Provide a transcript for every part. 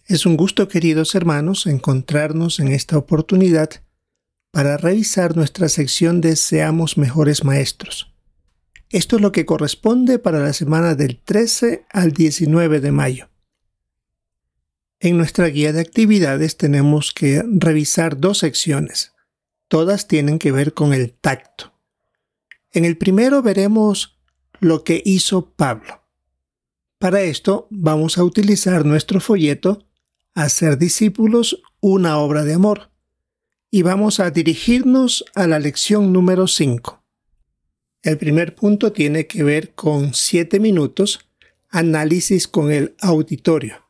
Es un gusto, queridos hermanos, encontrarnos en esta oportunidad para revisar nuestra sección de Seamos Mejores Maestros. Esto es lo que corresponde para la semana del 13 al 19 de mayo. En nuestra guía de actividades tenemos que revisar dos secciones. Todas tienen que ver con el tacto. En el primero veremos lo que hizo Pablo. Para esto vamos a utilizar nuestro folleto Hacer discípulos, una obra de amor, y vamos a dirigirnos a la lección número 5. El primer punto tiene que ver con 7 minutos, análisis con el auditorio.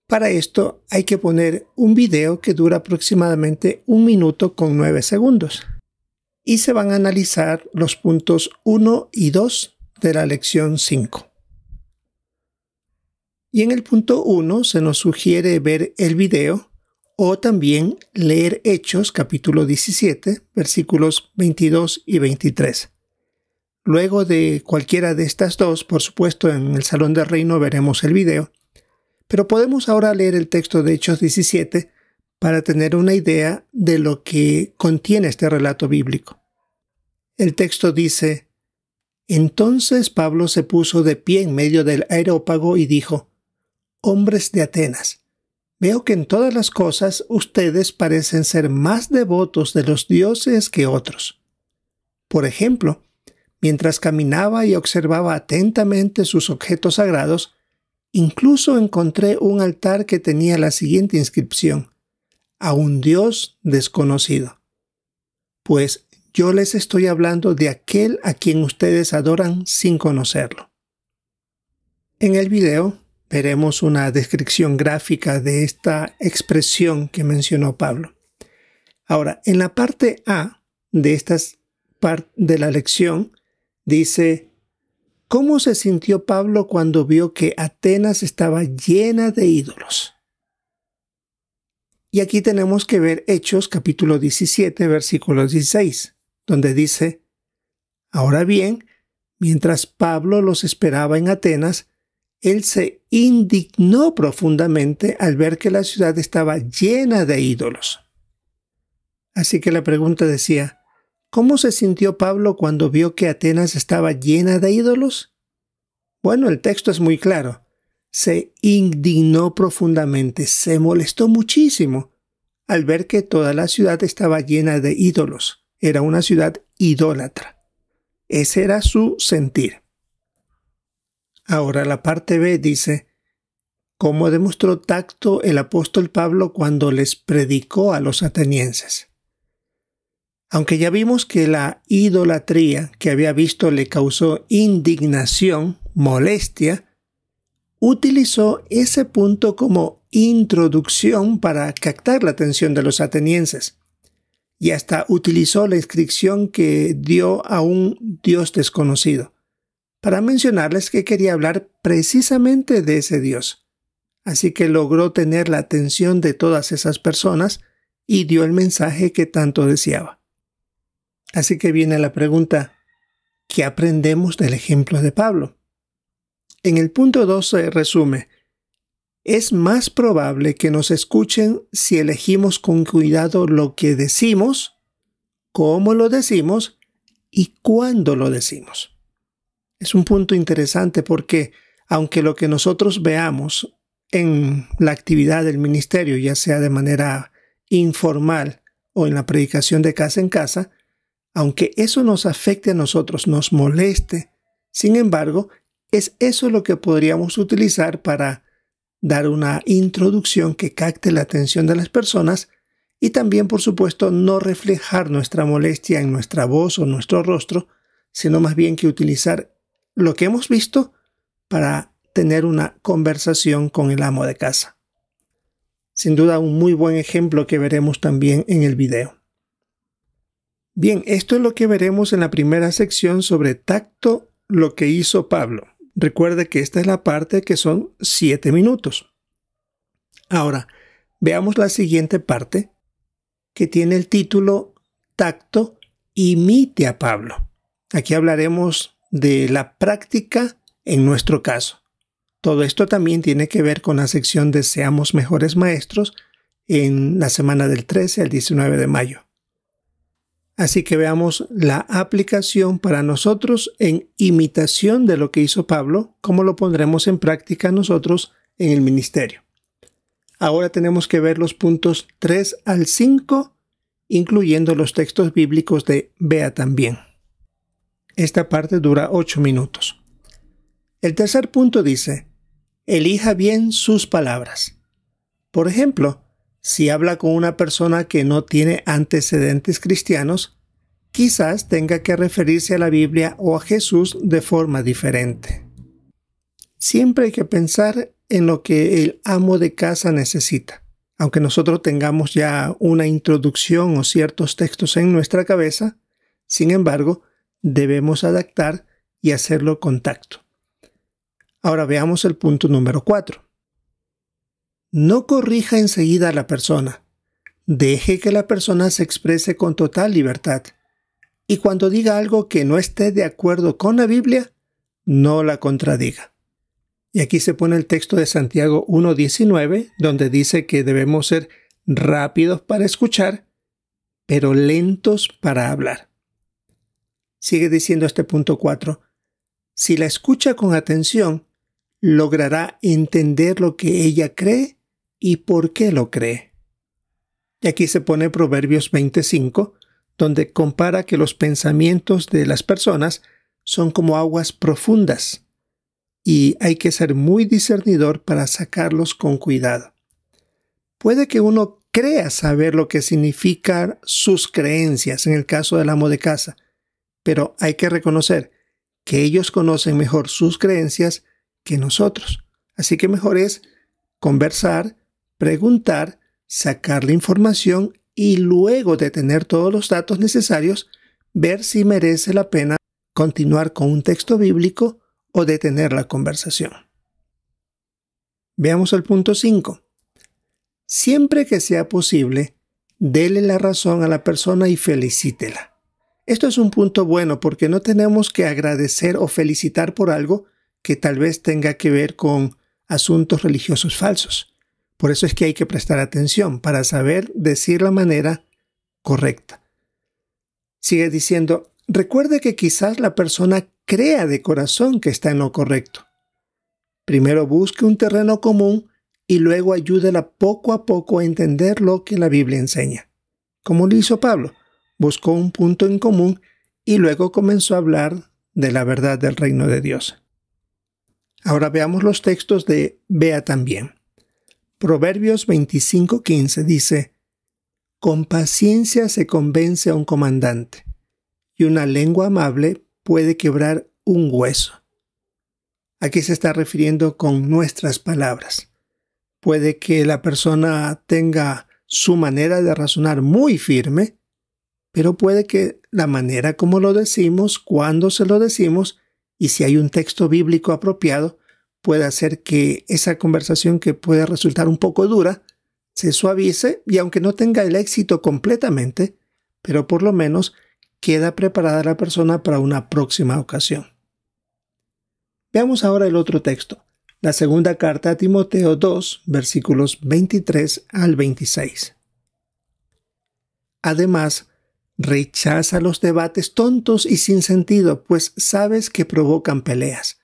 Para esto hay que poner un video que dura aproximadamente 1 minuto con 9 segundos. Y se van a analizar los puntos 1 y 2 de la lección 5. Y en el punto 1 se nos sugiere ver el video o también leer Hechos capítulo 17, versículos 22 y 23. Luego de cualquiera de estas dos, por supuesto en el Salón del Reino veremos el video, pero podemos ahora leer el texto de Hechos 17 para tener una idea de lo que contiene este relato bíblico. El texto dice: Entonces Pablo se puso de pie en medio del areópago y dijo: Hombres de Atenas, veo que en todas las cosas ustedes parecen ser más devotos de los dioses que otros. Por ejemplo, mientras caminaba y observaba atentamente sus objetos sagrados, incluso encontré un altar que tenía la siguiente inscripción: a un Dios desconocido. Pues yo les estoy hablando de aquel a quien ustedes adoran sin conocerlo. En el video veremos una descripción gráfica de esta expresión que mencionó Pablo. Ahora, en la parte A de de la lección dice: ¿Cómo se sintió Pablo cuando vio que Atenas estaba llena de ídolos? Y aquí tenemos que ver Hechos capítulo 17, versículo 16, donde dice: Ahora bien, mientras Pablo los esperaba en Atenas, él se indignó profundamente al ver que la ciudad estaba llena de ídolos. Así que la pregunta decía: ¿cómo se sintió Pablo cuando vio que Atenas estaba llena de ídolos? Bueno, el texto es muy claro. Se indignó profundamente, se molestó muchísimo al ver que toda la ciudad estaba llena de ídolos. Era una ciudad idólatra. Ese era su sentir. Ahora la parte B dice: ¿cómo demostró tacto el apóstol Pablo cuando les predicó a los atenienses? Aunque ya vimos que la idolatría que había visto le causó indignación, molestia, utilizó ese punto como introducción para captar la atención de los atenienses. Y hasta utilizó la inscripción que dio a un Dios desconocido, para mencionarles que quería hablar precisamente de ese Dios. Así que logró tener la atención de todas esas personas y dio el mensaje que tanto deseaba. Así que viene la pregunta: ¿qué aprendemos del ejemplo de Pablo? En el punto 2 se resume: es más probable que nos escuchen si elegimos con cuidado lo que decimos, cómo lo decimos y cuándo lo decimos. Es un punto interesante porque, aunque lo que nosotros veamos en la actividad del ministerio, ya sea de manera informal o en la predicación de casa en casa, aunque eso nos afecte a nosotros, nos moleste, sin embargo, es eso lo que podríamos utilizar para dar una introducción que capte la atención de las personas y también, por supuesto, no reflejar nuestra molestia en nuestra voz o nuestro rostro, sino más bien que utilizar lo que hemos visto para tener una conversación con el amo de casa. Sin duda, un muy buen ejemplo que veremos también en el video. Bien, esto es lo que veremos en la primera sección sobre tacto, lo que hizo Pablo. Recuerde que esta es la parte que son 7 minutos. Ahora, veamos la siguiente parte, que tiene el título Tacto, imite a Pablo. Aquí hablaremos de la práctica en nuestro caso. Todo esto también tiene que ver con la sección de Seamos Mejores Maestros en la semana del 13 al 19 de mayo. Así que veamos la aplicación para nosotros en imitación de lo que hizo Pablo, cómo lo pondremos en práctica nosotros en el ministerio. Ahora tenemos que ver los puntos 3 al 5, incluyendo los textos bíblicos de Vea también. Esta parte dura 8 minutos. El tercer punto dice: elija bien sus palabras. Por ejemplo, si habla con una persona que no tiene antecedentes cristianos, quizás tenga que referirse a la Biblia o a Jesús de forma diferente. Siempre hay que pensar en lo que el amo de casa necesita. Aunque nosotros tengamos ya una introducción o ciertos textos en nuestra cabeza, sin embargo, debemos adaptar y hacerlo con tacto. Ahora veamos el punto número 4. No corrija enseguida a la persona. Deje que la persona se exprese con total libertad. Y cuando diga algo que no esté de acuerdo con la Biblia, no la contradiga. Y aquí se pone el texto de Santiago 1:19, donde dice que debemos ser rápidos para escuchar, pero lentos para hablar. Sigue diciendo este punto 4. Si la escucha con atención, logrará entender lo que ella cree y por qué lo cree. Y aquí se pone Proverbios 25, donde compara que los pensamientos de las personas son como aguas profundas y hay que ser muy discernidor para sacarlos con cuidado. Puede que uno crea saber lo que significan sus creencias en el caso del amo de casa, pero hay que reconocer que ellos conocen mejor sus creencias que nosotros. Así que mejor es conversar, preguntar, sacar la información y luego de tener todos los datos necesarios, ver si merece la pena continuar con un texto bíblico o detener la conversación. Veamos el punto 5. Siempre que sea posible, dele la razón a la persona y felicítela. Esto es un punto bueno porque no tenemos que agradecer o felicitar por algo que tal vez tenga que ver con asuntos religiosos falsos. Por eso es que hay que prestar atención para saber decir la manera correcta. Sigue diciendo, recuerde que quizás la persona crea de corazón que está en lo correcto. Primero busque un terreno común y luego ayúdela poco a poco a entender lo que la Biblia enseña. Como lo hizo Pablo, buscó un punto en común y luego comenzó a hablar de la verdad del reino de Dios. Ahora veamos los textos de Vea también. Proverbios 25:15 dice, con paciencia se convence a un comandante, y una lengua amable puede quebrar un hueso. Aquí se está refiriendo con nuestras palabras. Puede que la persona tenga su manera de razonar muy firme, pero puede que la manera como lo decimos, cuando se lo decimos, y si hay un texto bíblico apropiado, puede hacer que esa conversación que puede resultar un poco dura, se suavice y aunque no tenga el éxito completamente, pero por lo menos queda preparada la persona para una próxima ocasión. Veamos ahora el otro texto, la segunda carta a Timoteo 2, versículos 23 al 26. Además, rechaza los debates tontos y sin sentido, pues sabes que provocan peleas.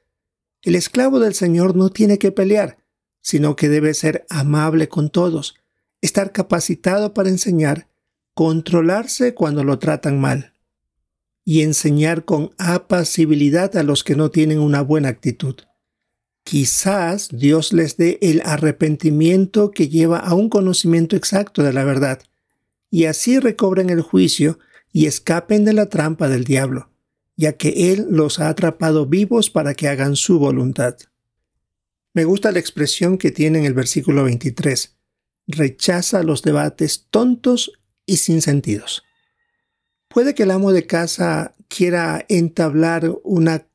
El esclavo del Señor no tiene que pelear, sino que debe ser amable con todos, estar capacitado para enseñar, controlarse cuando lo tratan mal y enseñar con apacibilidad a los que no tienen una buena actitud. Quizás Dios les dé el arrepentimiento que lleva a un conocimiento exacto de la verdad, y así recobren el juicio y escapen de la trampa del diablo, ya que Él los ha atrapado vivos para que hagan su voluntad. Me gusta la expresión que tiene en el versículo 23. Rechaza los debates tontos y sin sentidos. Puede que el amo de casa quiera entablar una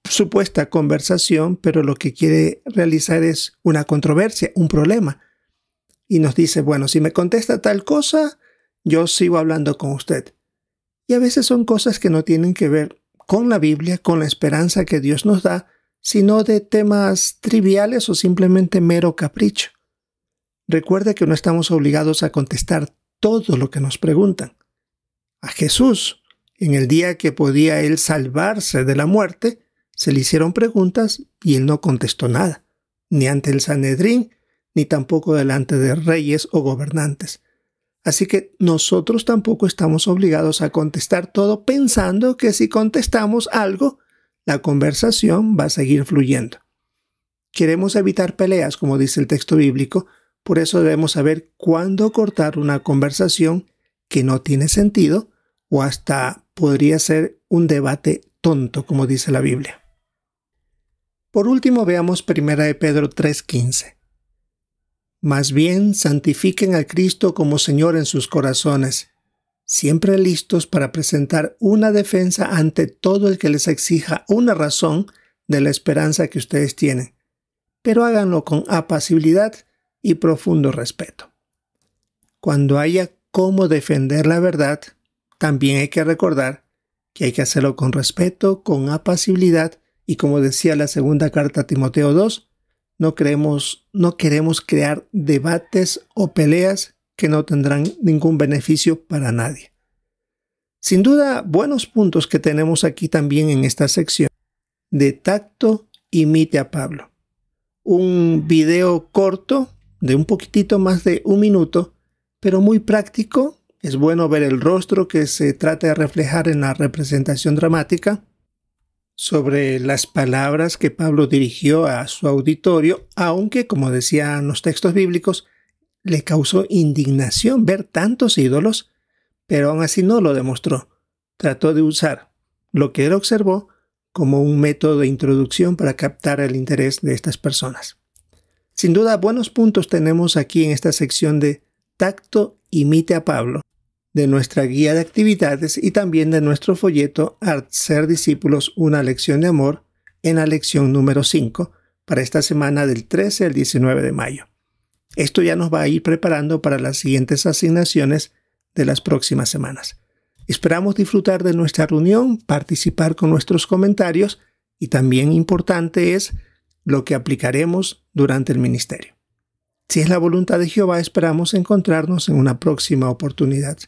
supuesta conversación, pero lo que quiere realizar es una controversia, un problema. Y nos dice, bueno, si me contesta tal cosa, yo sigo hablando con usted. Y a veces son cosas que no tienen que ver con la Biblia, con la esperanza que Dios nos da, sino de temas triviales o simplemente mero capricho. Recuerde que no estamos obligados a contestar todo lo que nos preguntan. A Jesús, en el día que podía él salvarse de la muerte, se le hicieron preguntas y él no contestó nada, ni ante el Sanedrín, ni tampoco delante de reyes o gobernantes. Así que nosotros tampoco estamos obligados a contestar todo pensando que si contestamos algo, la conversación va a seguir fluyendo. Queremos evitar peleas, como dice el texto bíblico, por eso debemos saber cuándo cortar una conversación que no tiene sentido o hasta podría ser un debate tonto, como dice la Biblia. Por último, veamos 1 de Pedro 3:15. Más bien, santifiquen al Cristo como Señor en sus corazones, siempre listos para presentar una defensa ante todo el que les exija una razón de la esperanza que ustedes tienen, pero háganlo con apacibilidad y profundo respeto. Cuando haya cómo defender la verdad, también hay que recordar que hay que hacerlo con respeto, con apacibilidad y, como decía la segunda carta a Timoteo 2, no queremos crear debates o peleas que no tendrán ningún beneficio para nadie. Sin duda, buenos puntos que tenemos aquí también en esta sección. De tacto, imite a Pablo. Un video corto de un poquitito más de 1 minuto, pero muy práctico. Es bueno ver el rostro que se trata de reflejar en la representación dramática sobre las palabras que Pablo dirigió a su auditorio, aunque, como decían los textos bíblicos, le causó indignación ver tantos ídolos, pero aún así no lo demostró. Trató de usar lo que él observó como un método de introducción para captar el interés de estas personas. Sin duda, buenos puntos tenemos aquí en esta sección de Tacto, imite a Pablo, de nuestra guía de actividades y también de nuestro folleto Ser discípulos, una lección de amor, en la lección número 5 para esta semana del 13 al 19 de mayo. Esto ya nos va a ir preparando para las siguientes asignaciones de las próximas semanas. Esperamos disfrutar de nuestra reunión, participar con nuestros comentarios y también importante es lo que aplicaremos durante el ministerio. Si es la voluntad de Jehová, esperamos encontrarnos en una próxima oportunidad.